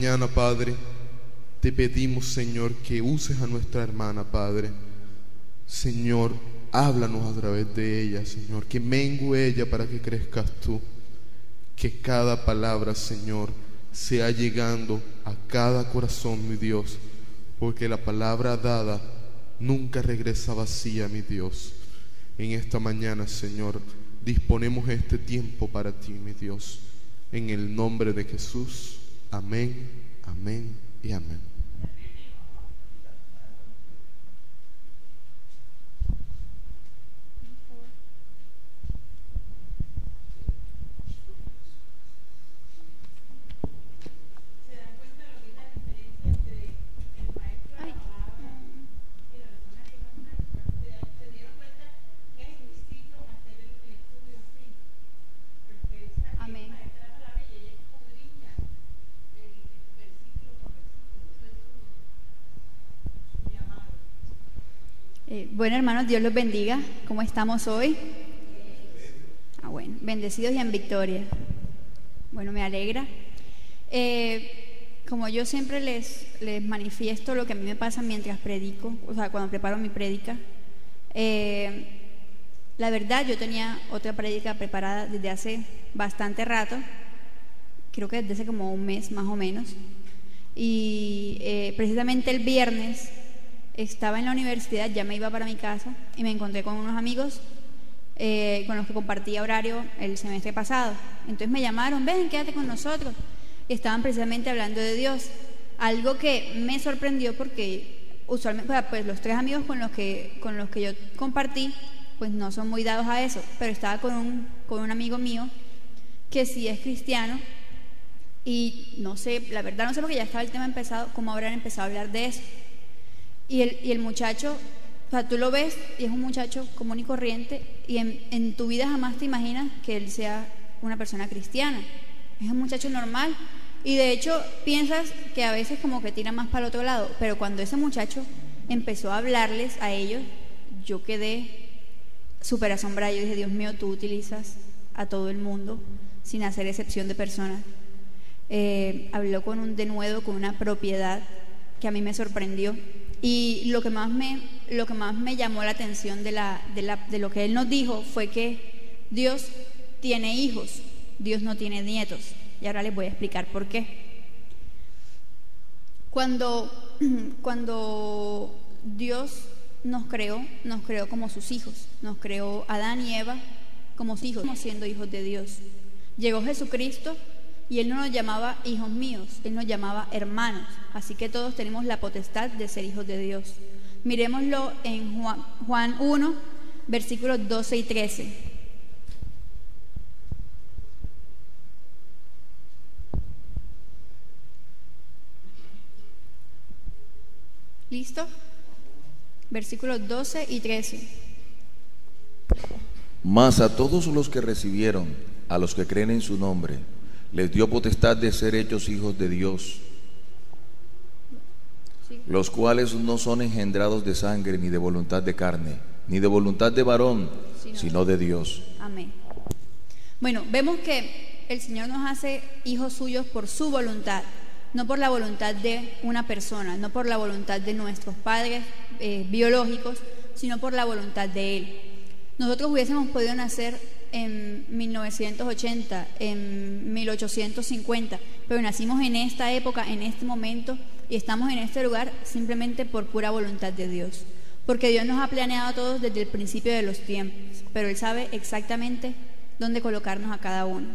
Mañana, Padre, te pedimos, Señor, que uses a nuestra hermana, Padre. Señor, háblanos a través de ella, Señor, que mengue ella para que crezcas tú. Que cada palabra, Señor, sea llegando a cada corazón, mi Dios, porque la palabra dada nunca regresa vacía, mi Dios. En esta mañana, Señor, disponemos este tiempo para ti, mi Dios. En el nombre de Jesús. Amén, amén y amén. Bueno, hermanos, Dios los bendiga. ¿Cómo estamos hoy? Bueno, bendecidos y en victoria. Bueno, me alegra. Como yo siempre les manifiesto lo que a mí me pasa mientras predico, o sea, cuando preparo mi prédica. La verdad, yo tenía otra prédica preparada desde hace bastante rato, creo que desde hace como un mes más o menos. Y precisamente el viernes estaba en la universidad, ya me iba para mi casa y me encontré con unos amigos con los que compartía horario el semestre pasado. Entonces me llamaron, ven, quédate con nosotros. Y estaban precisamente hablando de Dios, algo que me sorprendió porque usualmente pues los tres amigos con los que yo compartí pues no son muy dados a eso, pero estaba con un amigo mío que sí es cristiano y no sé, la verdad no sé porque ya estaba el tema empezado, cómo habrán empezado a hablar de eso. Y el muchacho, o sea, tú lo ves y es un muchacho común y corriente y en tu vida jamás te imaginas que él sea una persona cristiana. Es un muchacho normal y de hecho piensas que a veces como que tira más para el otro lado, pero cuando ese muchacho empezó a hablarles a ellos, yo quedé súper asombrada. Yo dije, Dios mío, tú utilizas a todo el mundo sin hacer excepción de personas. Habló con un denuedo, con una propiedad que a mí me sorprendió. Y lo que más me llamó la atención de lo que él nos dijo fue que Dios tiene hijos, Dios no tiene nietos. Y ahora les voy a explicar por qué. Cuando Dios nos creó como sus hijos. Nos creó Adán y Eva como sus hijos, como siendo hijos de Dios. Llegó Jesucristo y Él no nos llamaba hijos míos, Él nos llamaba hermanos. Así que todos tenemos la potestad de ser hijos de Dios. Miremoslo en Juan 1, versículos 12 y 13. ¿Listo? Versículos 12 y 13. Mas a todos los que recibieron, a los que creen en su nombre, les dio potestad de ser hechos hijos de Dios, los cuales no son engendrados de sangre, ni de voluntad de carne, ni de voluntad de varón, sino de Dios. Amén. Bueno, vemos que el Señor nos hace hijos suyos por su voluntad, no por la voluntad de una persona, no por la voluntad de nuestros padres biológicos, sino por la voluntad de Él. Nosotros hubiésemos podido nacer en 1980, en 1850, pero nacimos en esta época, en este momento, y estamos en este lugar simplemente por pura voluntad de Dios, porque Dios nos ha planeado a todos desde el principio de los tiempos, pero Él sabe exactamente dónde colocarnos a cada uno.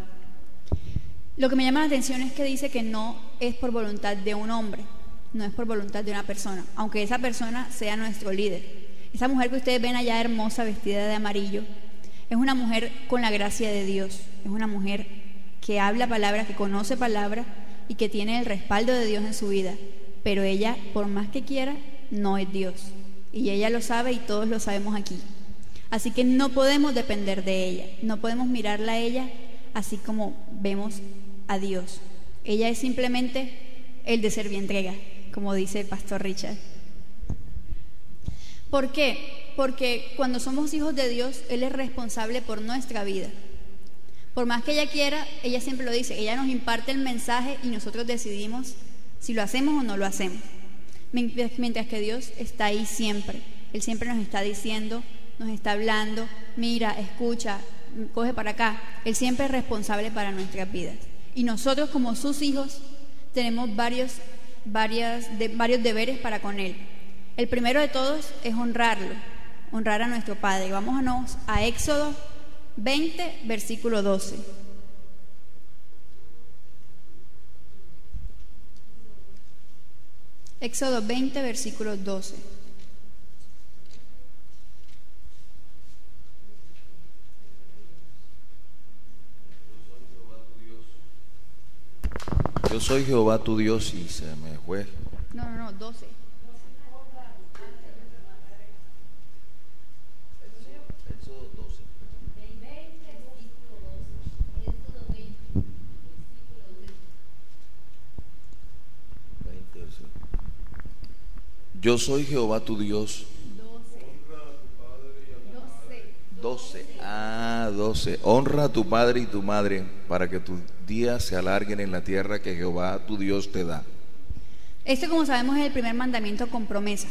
Lo que me llama la atención es que dice que no es por voluntad de un hombre, no es por voluntad de una persona, aunque esa persona sea nuestro líder. Esa mujer que ustedes ven allá hermosa, vestida de amarillo, es una mujer con la gracia de Dios, es una mujer que habla palabra, que conoce palabra y que tiene el respaldo de Dios en su vida, pero ella, por más que quiera, no es Dios, y ella lo sabe y todos lo sabemos aquí. Así que no podemos depender de ella, no podemos mirarla a ella así como vemos a Dios. Ella es simplemente el de servientrega, como dice el pastor Richard. ¿Por qué? Porque cuando somos hijos de Dios, Él es responsable por nuestra vida. Por más que ella quiera, ella siempre lo dice, ella nos imparte el mensaje y nosotros decidimos si lo hacemos o no lo hacemos. Mientras que Dios está ahí siempre. Él siempre nos está diciendo, nos está hablando, mira, escucha, coge para acá. Él siempre es responsable para nuestras vidas. Y nosotros como sus hijos tenemos varios deberes para con Él. El primero de todos es honrarlo, honrar a nuestro Padre. Vámonos a Éxodo 20, versículo 12. Éxodo 20, versículo 12. Yo soy Jehová tu Dios y se me fue. No, 12. Éxodo 12. Yo soy Jehová tu Dios. 12. 12. Honra a tu padre y tu madre para que tus días se alarguen en la tierra que Jehová tu Dios te da. Este, como sabemos, es el primer mandamiento con promesa.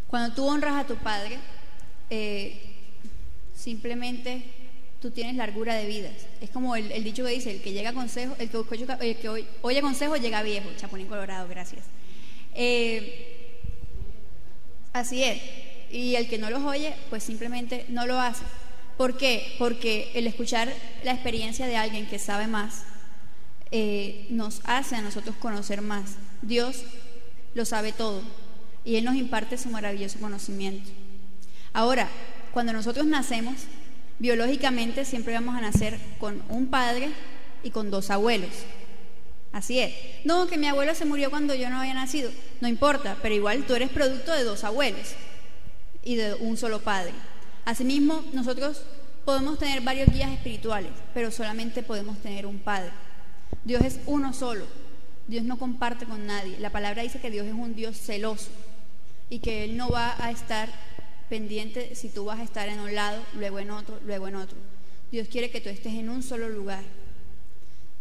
Cuando tú honras a tu padre, simplemente tú tienes largura de vidas. Es como el dicho que dice, el que llega a consejo, el que oye consejo llega viejo. Chapulín Colorado, gracias. Así es. Y el que no los oye, pues simplemente no lo hace. ¿Por qué? Porque el escuchar la experiencia de alguien que sabe más nos hace a nosotros conocer más. Dios lo sabe todo y Él nos imparte su maravilloso conocimiento. Ahora, cuando nosotros nacemos, biológicamente siempre vamos a nacer con un padre y con dos abuelos. Así es. No, que mi abuelo se murió cuando yo no había nacido. No importa, pero igual tú eres producto de dos abuelos y de un solo padre. Asimismo, nosotros podemos tener varios guías espirituales, pero solamente podemos tener un padre. Dios es uno solo. Dios no comparte con nadie. La palabra dice que Dios es un Dios celoso y que Él no va a estar pendiente si tú vas a estar en un lado, luego en otro, luego en otro. Dios quiere que tú estés en un solo lugar.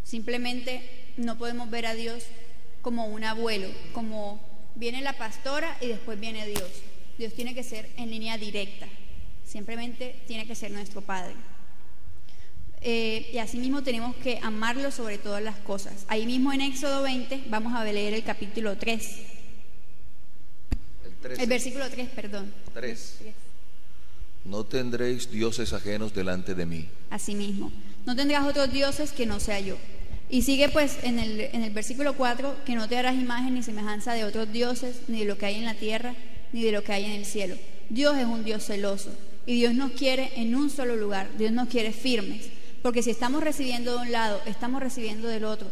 Simplemente no podemos ver a Dios como un abuelo, como viene la pastora y después viene Dios. Dios tiene que ser en línea directa. Simplemente tiene que ser nuestro Padre. Y así mismo tenemos que amarlo sobre todas las cosas. Ahí mismo en Éxodo 20 vamos a leer el capítulo 3. El versículo 3, perdón. 3. No tendréis dioses ajenos delante de mí. Así mismo. No tendrás otros dioses que no sea yo. Y sigue pues en el versículo 4, que no te harás imagen ni semejanza de otros dioses, ni de lo que hay en la tierra, ni de lo que hay en el cielo. Dios es un Dios celoso y Dios nos quiere en un solo lugar. Dios nos quiere firmes. Porque si estamos recibiendo de un lado, estamos recibiendo del otro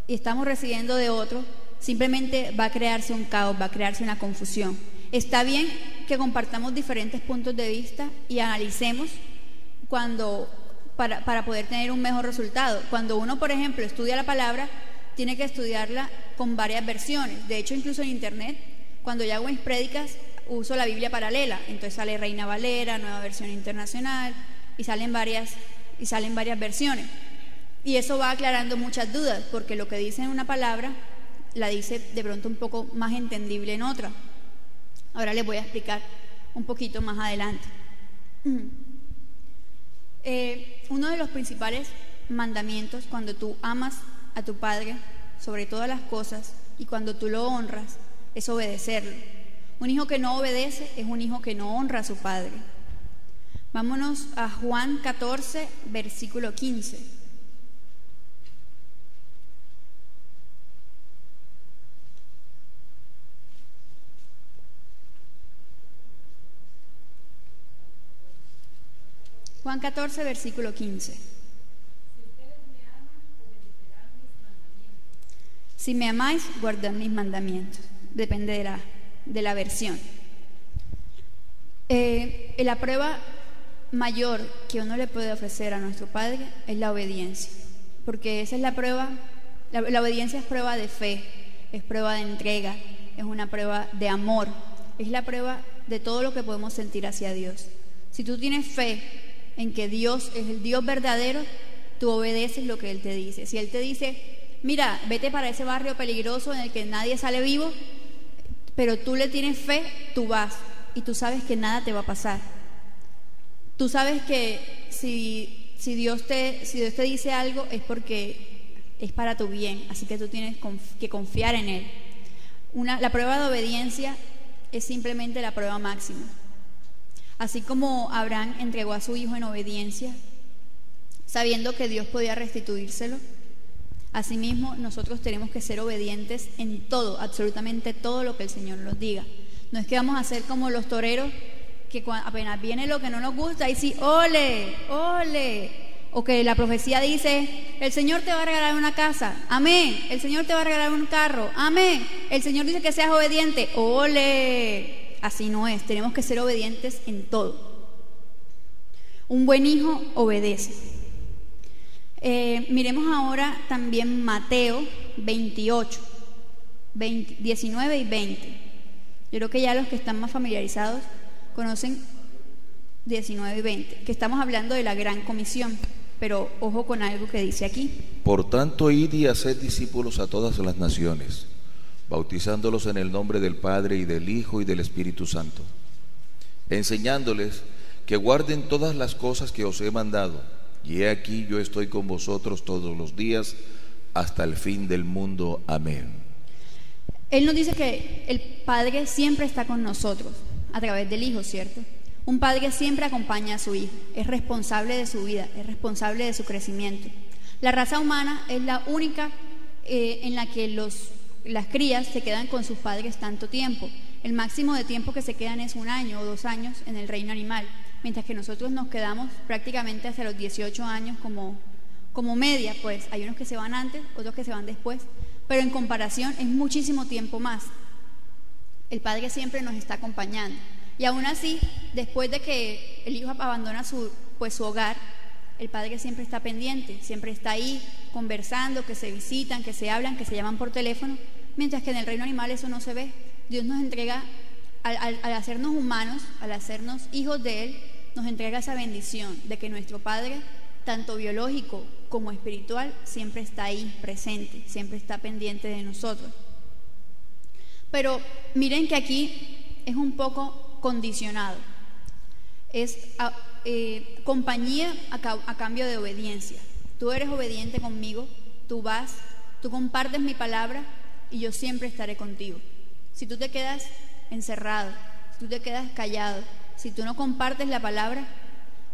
y estamos recibiendo de otro, simplemente va a crearse un caos, va a crearse una confusión. Está bien que compartamos diferentes puntos de vista y analicemos para poder tener un mejor resultado. Cuando uno, por ejemplo, estudia la palabra, tiene que estudiarla con varias versiones. De hecho, incluso en internet, cuando yo hago mis prédicas, uso la Biblia paralela. Entonces sale Reina Valera, Nueva Versión Internacional, y salen varias versiones, y eso va aclarando muchas dudas, porque lo que dice en una palabra la dice de pronto un poco más entendible en otra. Ahora les voy a explicar un poquito más adelante. Uno de los principales mandamientos cuando tú amas a tu padre sobre todas las cosas y cuando tú lo honras es obedecerlo. Un hijo que no obedece es un hijo que no honra a su padre. Vámonos a Juan 14, versículo 15. Juan 14, versículo 15. Si me amáis, guardad mis mandamientos. Depende de la versión. La prueba mayor que uno le puede ofrecer a nuestro Padre es la obediencia, porque esa es la prueba. La obediencia es prueba de fe, es prueba de entrega, es una prueba de amor, es la prueba de todo lo que podemos sentir hacia Dios. Si tú tienes fe en que Dios es el Dios verdadero, tú obedeces lo que Él te dice. Si Él te dice mira, vete para ese barrio peligroso en el que nadie sale vivo, pero tú le tienes fe, tú vas y tú sabes que nada te va a pasar. Tú sabes que si Dios te dice algo es porque es para tu bien, así que tú tienes que confiar en Él. La prueba de obediencia es simplemente la prueba máxima. Así como Abraham entregó a su hijo en obediencia, sabiendo que Dios podía restituírselo, asimismo nosotros tenemos que ser obedientes en todo, absolutamente todo lo que el Señor nos diga. No es que vamos a ser como los toreros que apenas viene lo que no nos gusta, y sí, ole, ole. O que la profecía dice, el Señor te va a regalar una casa, amén. El Señor te va a regalar un carro, amén. El Señor dice que seas obediente, ole. Así no es, tenemos que ser obedientes en todo. Un buen hijo obedece. Miremos ahora también Mateo 28, 19 y 20. Yo creo que ya los que están más familiarizados conocen 19 y 20, que estamos hablando de la gran comisión, pero ojo con algo que dice aquí. Por tanto, id y haced discípulos a todas las naciones, bautizándolos en el nombre del Padre y del Hijo y del Espíritu Santo, enseñándoles que guarden todas las cosas que os he mandado, y he aquí yo estoy con vosotros todos los días hasta el fin del mundo. Amén. Él nos dice que el Padre siempre está con nosotros a través del Hijo, ¿cierto? Un padre siempre acompaña a su hijo, es responsable de su vida, es responsable de su crecimiento. La raza humana es la única en la que las crías se quedan con sus padres tanto tiempo. El máximo de tiempo que se quedan es 1 año o 2 años en el reino animal, mientras que nosotros nos quedamos prácticamente hasta los 18 años como media, pues hay unos que se van antes, otros que se van después, pero en comparación es muchísimo tiempo más. El padre siempre nos está acompañando. Y aún así, después de que el hijo abandona su hogar, el padre siempre está pendiente, siempre está ahí conversando, que se visitan, que se hablan, que se llaman por teléfono, mientras que en el reino animal eso no se ve. Dios nos entrega, al hacernos humanos, al hacernos hijos de Él, nos entrega esa bendición de que nuestro Padre, tanto biológico como espiritual, siempre está ahí presente, siempre está pendiente de nosotros. Pero miren que aquí es un poco condicionado, es compañía a cambio de obediencia. Tú eres obediente conmigo, tú vas, tú compartes mi palabra y yo siempre estaré contigo. Si tú te quedas encerrado, si tú te quedas callado, si tú no compartes la palabra,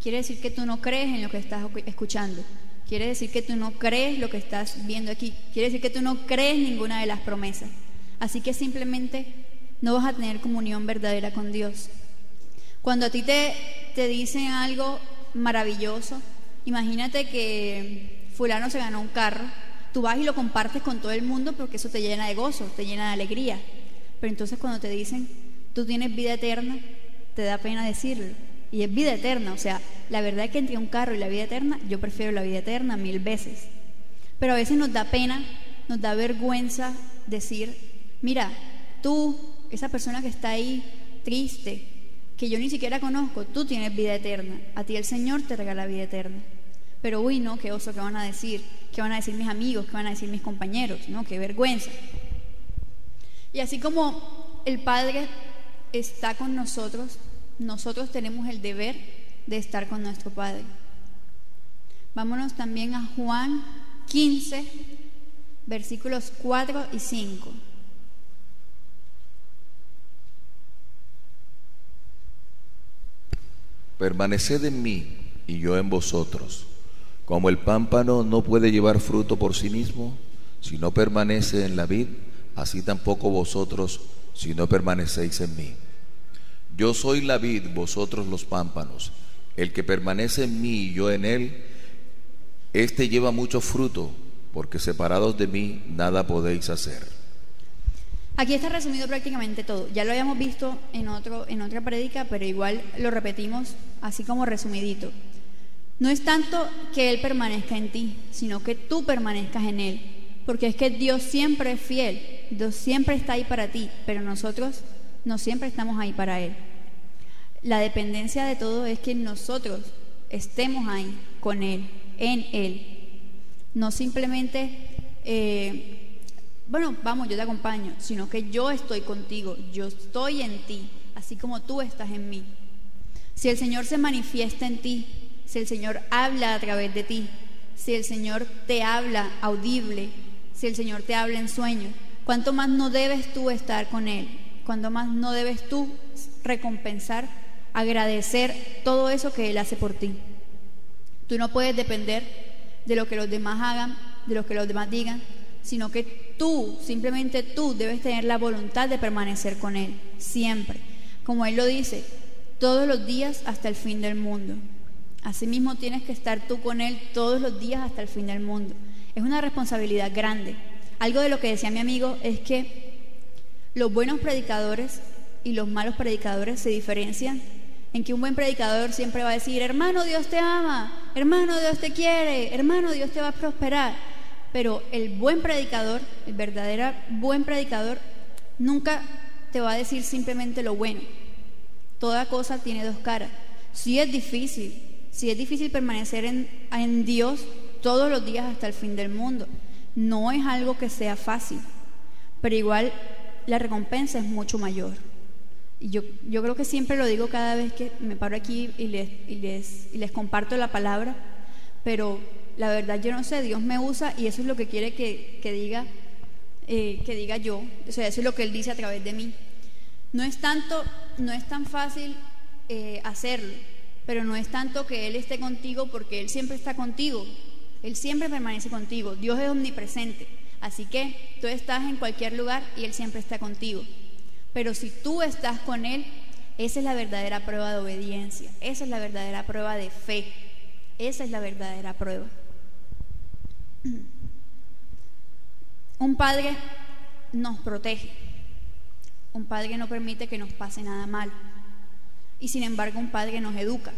quiere decir que tú no crees en lo que estás escuchando, quiere decir que tú no crees lo que estás viendo aquí, quiere decir que tú no crees ninguna de las promesas. Así que simplemente no vas a tener comunión verdadera con Dios. Cuando a ti te dicen algo maravilloso, imagínate que fulano se ganó un carro, tú vas y lo compartes con todo el mundo porque eso te llena de gozo, te llena de alegría. Pero entonces cuando te dicen, tú tienes vida eterna, te da pena decirlo. Y es vida eterna, o sea, la verdad es que entre un carro y la vida eterna, yo prefiero la vida eterna 1000 veces. Pero a veces nos da pena, nos da vergüenza decir, mira, tú, esa persona que está ahí triste, que yo ni siquiera conozco, tú tienes vida eterna, a ti el Señor te regala vida eterna. Pero uy, no, qué oso, qué van a decir mis amigos, qué van a decir mis compañeros, no, qué vergüenza. Y así como el Padre está con nosotros, nosotros tenemos el deber de estar con nuestro Padre. Vámonos también a Juan 15, versículos 4 y 5. Permaneced en mí y yo en vosotros. Como el pámpano no puede llevar fruto por sí mismo, si no permanece en la vid, así tampoco vosotros, si no permanecéis en mí. Yo soy la vid, vosotros los pámpanos. El que permanece en mí y yo en él, éste lleva mucho fruto, porque separados de mí nada podéis hacer. Aquí está resumido prácticamente todo. Ya lo habíamos visto en otra prédica, pero igual lo repetimos así como resumidito. No es tanto que Él permanezca en ti, sino que tú permanezcas en Él. Porque es que Dios siempre es fiel, Dios siempre está ahí para ti, pero nosotros no siempre estamos ahí para Él. La dependencia de todo es que nosotros estemos ahí con Él, en Él. No simplemente bueno, vamos, yo te acompaño, sino que yo estoy contigo, yo estoy en ti, así como tú estás en mí. Si el Señor se manifiesta en ti, si el Señor habla a través de ti, si el Señor te habla audible, si el Señor te habla en sueños, ¿cuánto más no debes tú estar con Él? ¿Cuánto más no debes tú recompensar, agradecer todo eso que Él hace por ti? Tú no puedes depender de lo que los demás hagan, de lo que los demás digan, sino que tú, simplemente tú, debes tener la voluntad de permanecer con Él, siempre. Como Él lo dice, todos los días hasta el fin del mundo. Asimismo tienes que estar tú con Él todos los días hasta el fin del mundo. Es una responsabilidad grande. Algo de lo que decía mi amigo es que los buenos predicadores y los malos predicadores se diferencian en que un buen predicador siempre va a decir: hermano, Dios te ama, hermano, Dios te quiere, hermano, Dios te va a prosperar. Pero el buen predicador, el verdadero buen predicador, nunca te va a decir simplemente lo bueno. Toda cosa tiene dos caras. Sí es difícil permanecer en Dios todos los días hasta el fin del mundo. No es algo que sea fácil, pero igual la recompensa es mucho mayor. Y yo creo que siempre lo digo cada vez que me paro aquí y les comparto la palabra, pero la verdad yo no sé, Dios me usa y eso es lo que quiere que diga yo, o sea, eso es lo que Él dice a través de mí. No es tan fácil hacerlo, pero no es tanto que Él esté contigo, porque Él siempre está contigo, Él siempre permanece contigo. Dios es omnipresente, así que tú estás en cualquier lugar y Él siempre está contigo. Pero si tú estás con Él, esa es la verdadera prueba de obediencia, esa es la verdadera prueba de fe, esa es la verdadera prueba. Un padre nos protege, un padre no permite que nos pase nada mal, y sin embargo un padre nos educa.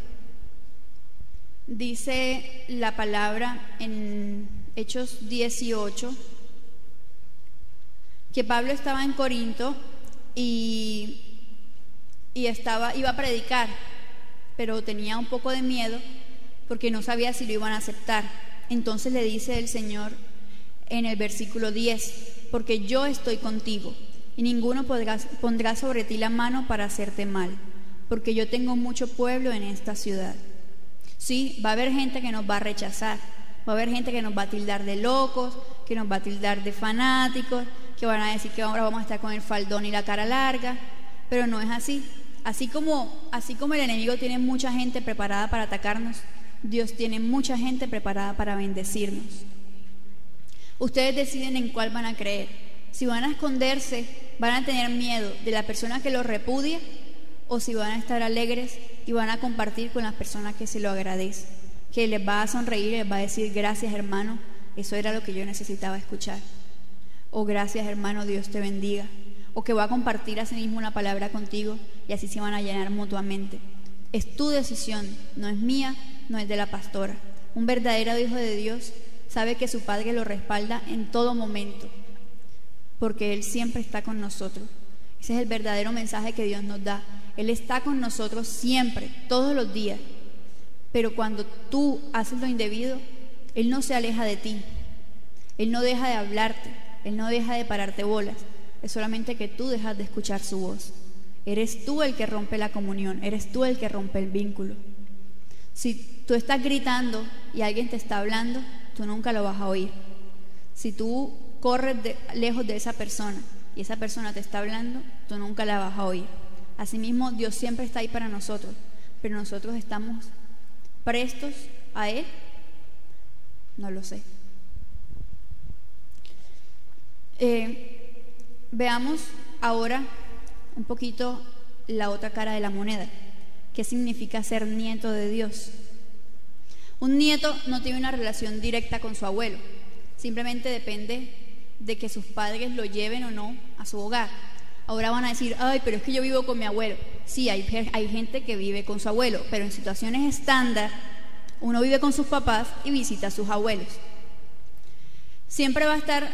Dice la palabra en Hechos 18 que Pablo estaba en Corinto y iba a predicar, pero tenía un poco de miedo porque no sabía si lo iban a aceptar. Entonces le dice el Señor en el versículo 10: porque yo estoy contigo y ninguno pondrá sobre ti la mano para hacerte mal, porque yo tengo mucho pueblo en esta ciudad. Sí, va a haber gente que nos va a rechazar, va a haber gente que nos va a tildar de locos, que nos va a tildar de fanáticos, que van a decir que ahora vamos a estar con el faldón y la cara larga, pero no es así. Así como el enemigo tiene mucha gente preparada para atacarnos, Dios tiene mucha gente preparada para bendecirnos. Ustedes deciden en cuál van a creer. Si van a esconderse, van a tener miedo de la persona que los repudia, o si van a estar alegres y van a compartir con las personas que se lo agradecen, que les va a sonreír y les va a decir: gracias, hermano, eso era lo que yo necesitaba escuchar, o gracias, hermano, Dios te bendiga, o que va a compartir a sí mismo una palabra contigo, y así se van a llenar mutuamente. Es tu decisión, no es mía, no es de la pastora. Un verdadero hijo de Dios sabe que su Padre lo respalda en todo momento, porque Él siempre está con nosotros. Ese es el verdadero mensaje que Dios nos da. Él está con nosotros siempre, todos los días. Pero cuando tú haces lo indebido, Él no se aleja de ti, Él no deja de hablarte, Él no deja de pararte bolas. Es solamente que tú dejas de escuchar su voz. Eres tú el que rompe la comunión, eres tú el que rompe el vínculo. Si tú estás gritando y alguien te está hablando, tú nunca lo vas a oír. Si tú corres lejos de esa persona y esa persona te está hablando, tú nunca la vas a oír. Asimismo, Dios siempre está ahí para nosotros, pero nosotros estamos prestos a Él. No lo sé. Veamos ahora un poquito la otra cara de la moneda. ¿Qué significa ser nieto de Dios? Un nieto no tiene una relación directa con su abuelo, simplemente depende de que sus padres lo lleven o no a su hogar. Ahora van a decir: ay, pero es que yo vivo con mi abuelo. Sí, hay gente que vive con su abuelo, pero en situaciones estándar uno vive con sus papás y visita a sus abuelos. Siempre va a estar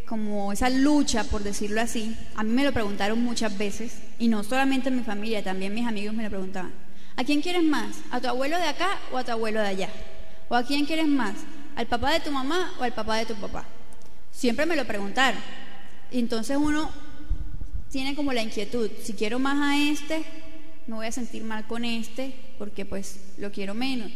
como esa lucha, por decirlo así. A mí me lo preguntaron muchas veces, y no solamente en mi familia, también mis amigos me lo preguntaban: ¿a quién quieres más? ¿A tu abuelo de acá o a tu abuelo de allá? ¿O a quién quieres más? ¿Al papá de tu mamá o al papá de tu papá? Siempre me lo preguntaron. Y entonces uno tiene como la inquietud, si quiero más a este, me voy a sentir mal con este, porque pues lo quiero menos.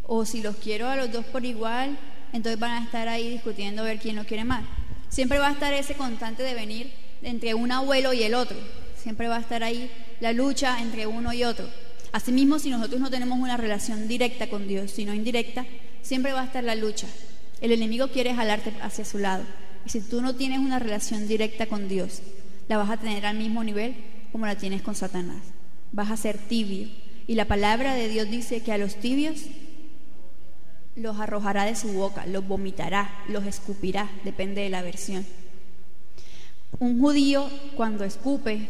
O si los quiero a los dos por igual, entonces van a estar ahí discutiendo a ver quién lo quiere más. Siempre va a estar ese constante devenir entre un abuelo y el otro. Siempre va a estar ahí la lucha entre uno y otro. Asimismo, si nosotros no tenemos una relación directa con Dios, sino indirecta, siempre va a estar la lucha. El enemigo quiere jalarte hacia su lado. Y si tú no tienes una relación directa con Dios, la vas a tener al mismo nivel como la tienes con Satanás. Vas a ser tibio. Y la palabra de Dios dice que a los tibios los arrojará de su boca, los vomitará, los escupirá, depende de la versión. Un judío, cuando escupe,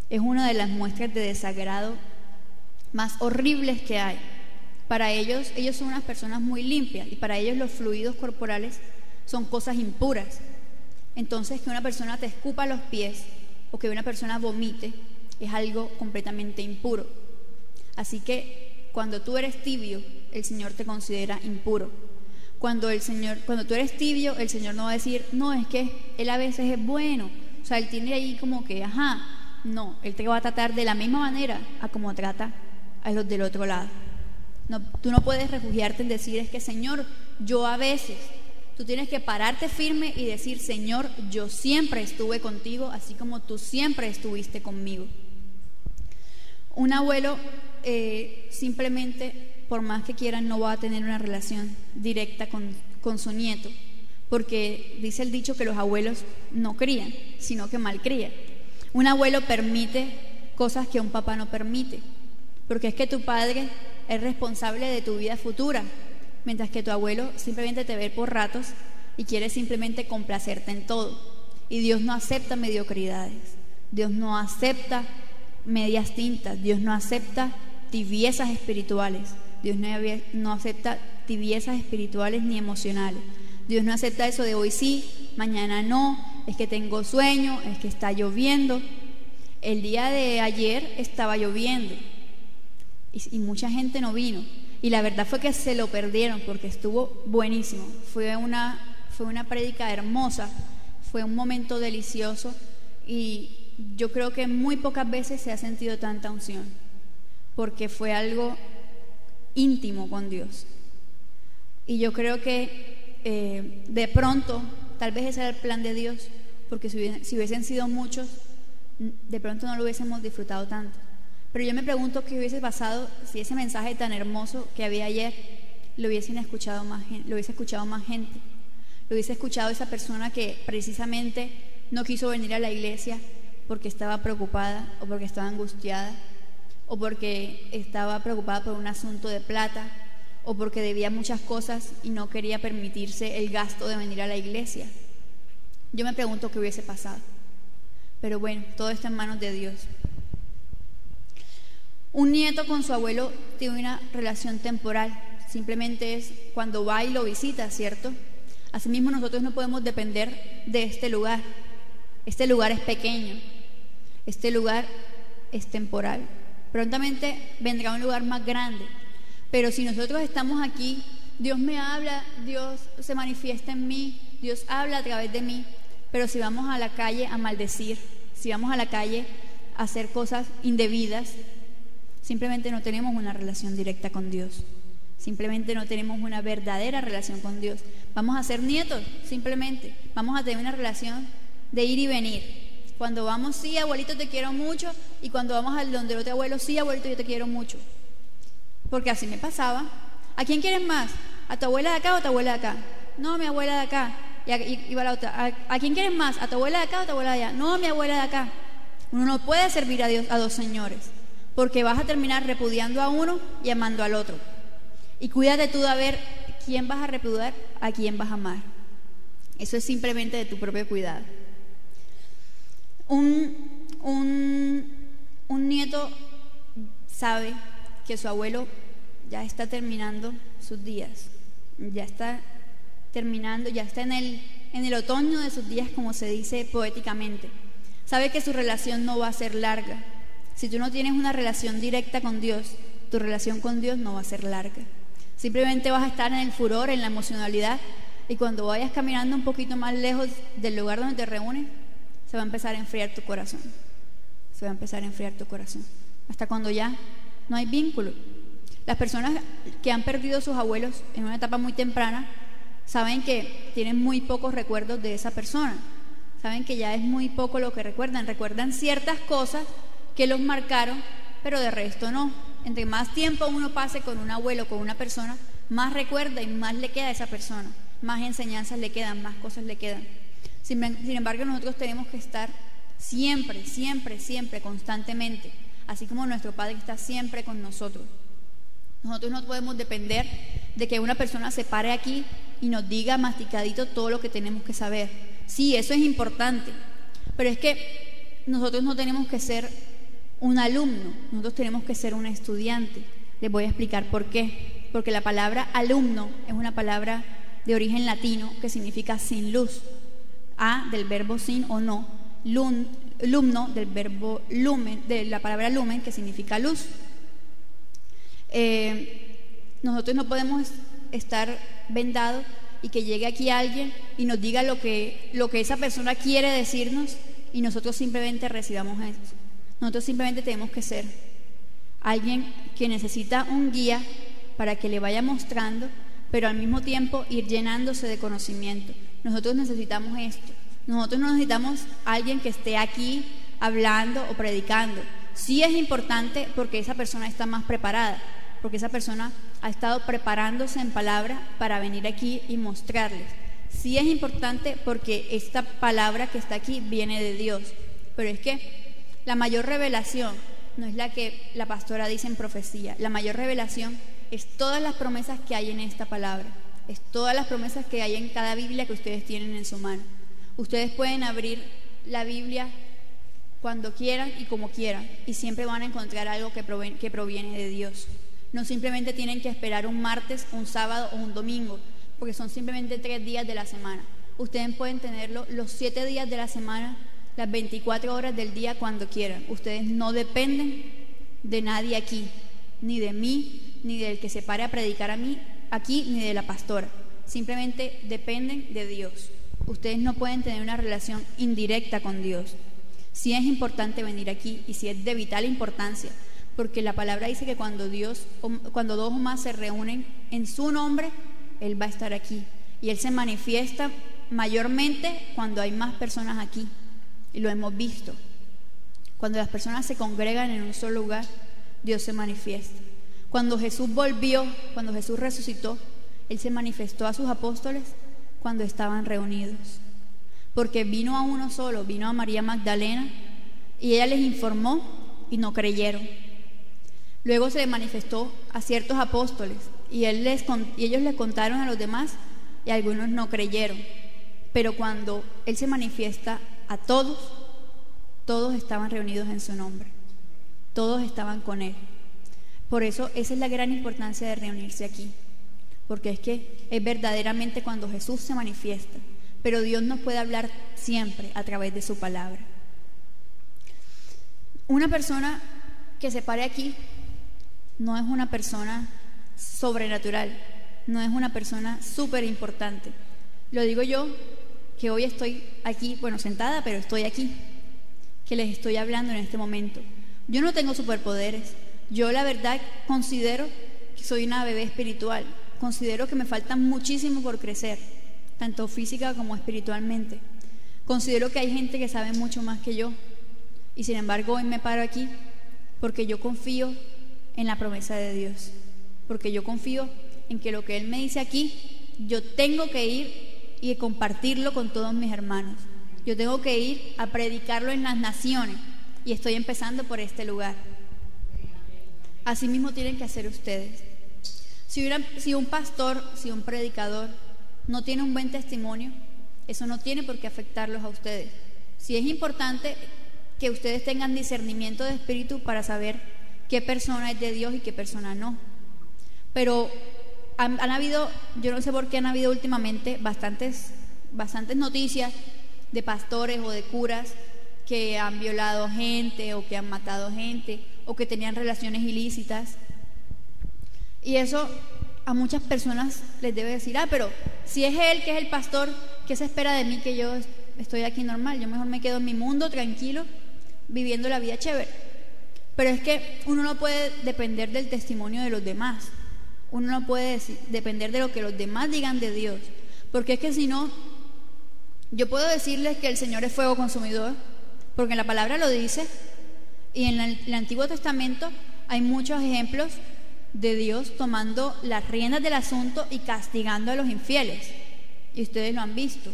es una de las muestras de desagrado más horribles que hay. Para ellos son unas personas muy limpias, y para ellos los fluidos corporales son cosas impuras. Entonces, que una persona te escupa los pies o que una persona vomite es algo completamente impuro. Así que cuando tú eres tibio, el Señor te considera impuro. Cuando tú eres tibio, el Señor no va a decir, no, es que Él a veces es bueno. O sea, Él tiene ahí como que, no, Él te va a tratar de la misma manera a como trata a los del otro lado. No, tú no puedes refugiarte en decir, es que Señor, yo a veces. Tú tienes que pararte firme y decir, Señor, yo siempre estuve contigo, así como tú siempre estuviste conmigo. Un abuelo simplemente, por más que quiera, no va a tener una relación directa con su nieto, porque dice el dicho que los abuelos no crían, sino que malcrían. Un abuelo permite cosas que un papá no permite, porque es que tu padre es responsable de tu vida futura, mientras que tu abuelo simplemente te ve por ratos y quiere simplemente complacerte en todo. Y Dios no acepta mediocridades, Dios no acepta medias tintas, Dios no acepta tibiezas espirituales, Dios no acepta tibiezas espirituales ni emocionales. Dios no acepta eso de hoy sí, mañana no, es que tengo sueño, es que está lloviendo. El día de ayer estaba lloviendo y mucha gente no vino. Y la verdad fue que se lo perdieron porque estuvo buenísimo. Fue una prédica hermosa, fue un momento delicioso y yo creo que muy pocas veces se ha sentido tanta unción, porque fue algo íntimo con Dios. Y yo creo que de pronto, tal vez ese era el plan de Dios, porque si hubiesen sido muchos, de pronto no lo hubiésemos disfrutado tanto. Pero yo me pregunto qué hubiese pasado si ese mensaje tan hermoso que había ayer lo hubiese escuchado más gente, lo hubiese escuchado esa persona que precisamente no quiso venir a la iglesia porque estaba preocupada o porque estaba angustiada o porque estaba preocupada por un asunto de plata o porque debía muchas cosas y no quería permitirse el gasto de venir a la iglesia. Yo me pregunto qué hubiese pasado. Pero bueno, todo está en manos de Dios. Un nieto con su abuelo tiene una relación temporal, simplemente es cuando va y lo visita, ¿cierto? Asimismo, nosotros no podemos depender de este lugar. Este lugar es pequeño, este lugar es temporal. Prontamente vendrá un lugar más grande, pero si nosotros estamos aquí, Dios me habla, Dios se manifiesta en mí, Dios habla a través de mí. Pero si vamos a la calle a maldecir, si vamos a la calle a hacer cosas indebidas, simplemente no tenemos una relación directa con Dios. Simplemente no tenemos una verdadera relación con Dios. Vamos a ser nietos, simplemente. Vamos a tener una relación de ir y venir. Cuando vamos, sí, abuelito, te quiero mucho. Y cuando vamos al donde el otro abuelo, sí, abuelito, yo te quiero mucho. Porque así me pasaba. ¿A quién quieres más? ¿A tu abuela de acá o a tu abuela de acá? No, mi abuela de acá. Y va la otra. ¿A quién quieres más? ¿A tu abuela de acá o a tu abuela de allá? No, mi abuela de acá. Uno no puede servir a Dios a dos señores, porque vas a terminar repudiando a uno y amando al otro. Y cuídate tú de ver quién vas a repudiar, a quién vas a amar. Eso es simplemente de tu propio cuidado. Un nieto sabe que su abuelo ya está terminando sus días, ya está terminando, ya está en el otoño de sus días, como se dice poéticamente. Sabe que su relación no va a ser larga. Si tú no tienes una relación directa con Dios, tu relación con Dios no va a ser larga. Simplemente vas a estar en el furor, en la emocionalidad, y cuando vayas caminando un poquito más lejos del lugar donde te reúnes, se va a empezar a enfriar tu corazón. Se va a empezar a enfriar tu corazón. Hasta cuando ya no hay vínculo. Las personas que han perdido a sus abuelos en una etapa muy temprana saben que tienen muy pocos recuerdos de esa persona. Saben que ya es muy poco lo que recuerdan. Recuerdan ciertas cosas que los marcaron, pero de resto no. Entre más tiempo uno pase con un abuelo, con una persona, más recuerda y más le queda a esa persona. Más enseñanzas le quedan, más cosas le quedan. Sin embargo, nosotros tenemos que estar siempre, siempre, siempre, constantemente, así como nuestro Padre está siempre con nosotros. Nosotros no podemos depender de que una persona se pare aquí y nos diga masticadito todo lo que tenemos que saber. Sí, eso es importante, pero es que nosotros no tenemos que ser un alumno, nosotros tenemos que ser un estudiante. Les voy a explicar por qué. Porque la palabra alumno es una palabra de origen latino que significa sin luz. A del verbo sin o no, lumno del verbo lumen, de la palabra lumen, que significa luz. Nosotros no podemos estar vendados y que llegue aquí alguien y nos diga lo que esa persona quiere decirnos y nosotros simplemente recibamos eso. Nosotros simplemente tenemos que ser alguien que necesita un guía para que le vaya mostrando, pero al mismo tiempo ir llenándose de conocimiento. Nosotros necesitamos esto. Nosotros no necesitamos alguien que esté aquí hablando o predicando. Sí es importante porque esa persona está más preparada, porque esa persona ha estado preparándose en palabra para venir aquí y mostrarles. Sí es importante porque esta palabra que está aquí viene de Dios, pero es que la mayor revelación no es la que la pastora dice en profecía. La mayor revelación es todas las promesas que hay en esta palabra, es todas las promesas que hay en cada Biblia que ustedes tienen en su mano. Ustedes pueden abrir la Biblia cuando quieran y como quieran y siempre van a encontrar algo que proviene de Dios. No simplemente tienen que esperar un martes, un sábado o un domingo, porque son simplemente 3 días de la semana. Ustedes pueden tenerlo los 7 días de la semana, las 24 horas del día cuando quieran. Ustedes no dependen de nadie aquí, ni de mí, ni del que se pare a predicar a mí aquí, ni de la pastora. Simplemente dependen de Dios. Ustedes no pueden tener una relación indirecta con Dios. Sí es importante venir aquí y sí es de vital importancia, porque la palabra dice que cuando 2 o más se reúnen en su nombre, Él va a estar aquí. Y Él se manifiesta mayormente cuando hay más personas aquí. Y lo hemos visto. Cuando las personas se congregan en un solo lugar, Dios se manifiesta. Cuando Jesús volvió, cuando Jesús resucitó, Él se manifestó a sus apóstoles cuando estaban reunidos. Porque vino a uno solo, vino a María Magdalena, y ella les informó y no creyeron. Luego se le manifestó a ciertos apóstoles y ellos les contaron a los demás y algunos no creyeron. Pero cuando Él se manifiesta a todos, todos estaban reunidos en su nombre. Todos estaban con Él. Por eso esa es la gran importancia de reunirse aquí. Porque es que es verdaderamente cuando Jesús se manifiesta. Pero Dios nos puede hablar siempre a través de su palabra. Una persona que se pare aquí no es una persona sobrenatural, no es una persona súper importante. Lo digo yo, que hoy estoy aquí, bueno, sentada, pero estoy aquí, que les estoy hablando en este momento. Yo no tengo superpoderes. Yo la verdad considero que soy una bebé espiritual. Considero que me falta muchísimo por crecer, tanto física como espiritualmente. Considero que hay gente que sabe mucho más que yo. Y sin embargo hoy me paro aquí porque yo confío en la promesa de Dios. Porque yo confío en que lo que Él me dice aquí, yo tengo que ir y compartirlo con todos mis hermanos. Yo tengo que ir a predicarlo en las naciones y estoy empezando por este lugar. Así mismo tienen que hacer ustedes. Si un pastor, si un predicador no tiene un buen testimonio, eso no tiene por qué afectarlos a ustedes. Sí es importante que ustedes tengan discernimiento de espíritu para saber qué persona es de Dios y qué persona no. Pero han habido, yo no sé por qué han habido últimamente bastantes noticias de pastores o de curas que han violado gente o que han matado gente o que tenían relaciones ilícitas. Y eso a muchas personas les debe decir, pero si es él que es el pastor, ¿qué se espera de mí que yo estoy aquí normal? Yo mejor me quedo en mi mundo tranquilo, viviendo la vida chévere. Pero es que uno no puede depender del testimonio de los demás. Uno no puede depender de lo que los demás digan de Dios. Porque es que si no, yo puedo decirles que el Señor es fuego consumidor, porque la palabra lo dice, y en el Antiguo Testamento hay muchos ejemplos de Dios tomando las riendas del asunto y castigando a los infieles. Y ustedes lo han visto.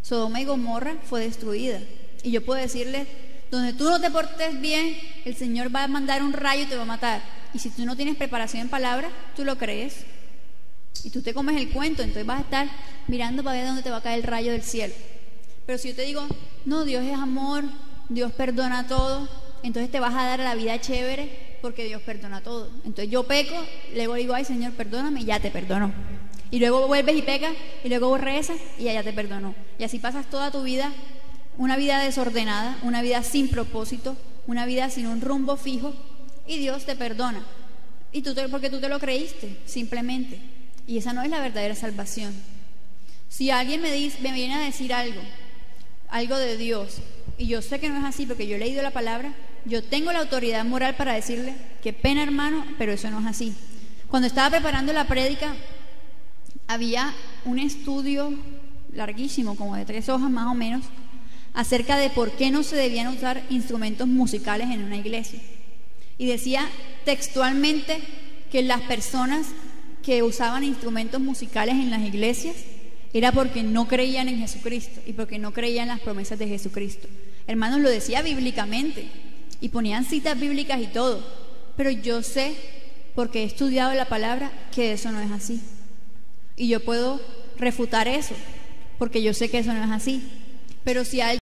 Sodoma y Gomorra fue destruida. Y yo puedo decirles, donde tú no te portes bien, el Señor va a mandar un rayo y te va a matar. Y si tú no tienes preparación en palabra, tú lo crees. Y tú te comes el cuento, entonces vas a estar mirando para ver dónde te va a caer el rayo del cielo. Pero si yo te digo, no, Dios es amor, Dios perdona todo, entonces te vas a dar a la vida chévere, porque Dios perdona todo. Entonces yo peco, luego digo, ay Señor, perdóname, y ya te perdonó. Y luego vuelves y pecas, y luego rezas, y ya te perdonó. Y así pasas toda tu vida, una vida desordenada, una vida sin propósito, una vida sin un rumbo fijo, y Dios te perdona. Y porque tú te lo creíste, simplemente. Y esa no es la verdadera salvación. Si alguien me viene a decir algo de Dios, y yo sé que no es así porque yo he leído la palabra, yo tengo la autoridad moral para decirle, qué pena hermano, pero eso no es así. Cuando estaba preparando la prédica, había un estudio larguísimo, como de 3 hojas más o menos, acerca de por qué no se debían usar instrumentos musicales en una iglesia. Y decía textualmente que las personas que usaban instrumentos musicales en las iglesias era porque no creían en Jesucristo y porque no creían en las promesas de Jesucristo. Hermanos, lo decía bíblicamente y ponían citas bíblicas y todo, pero yo sé, porque he estudiado la palabra, que eso no es así. Y yo puedo refutar eso, porque yo sé que eso no es así. Pero si alguien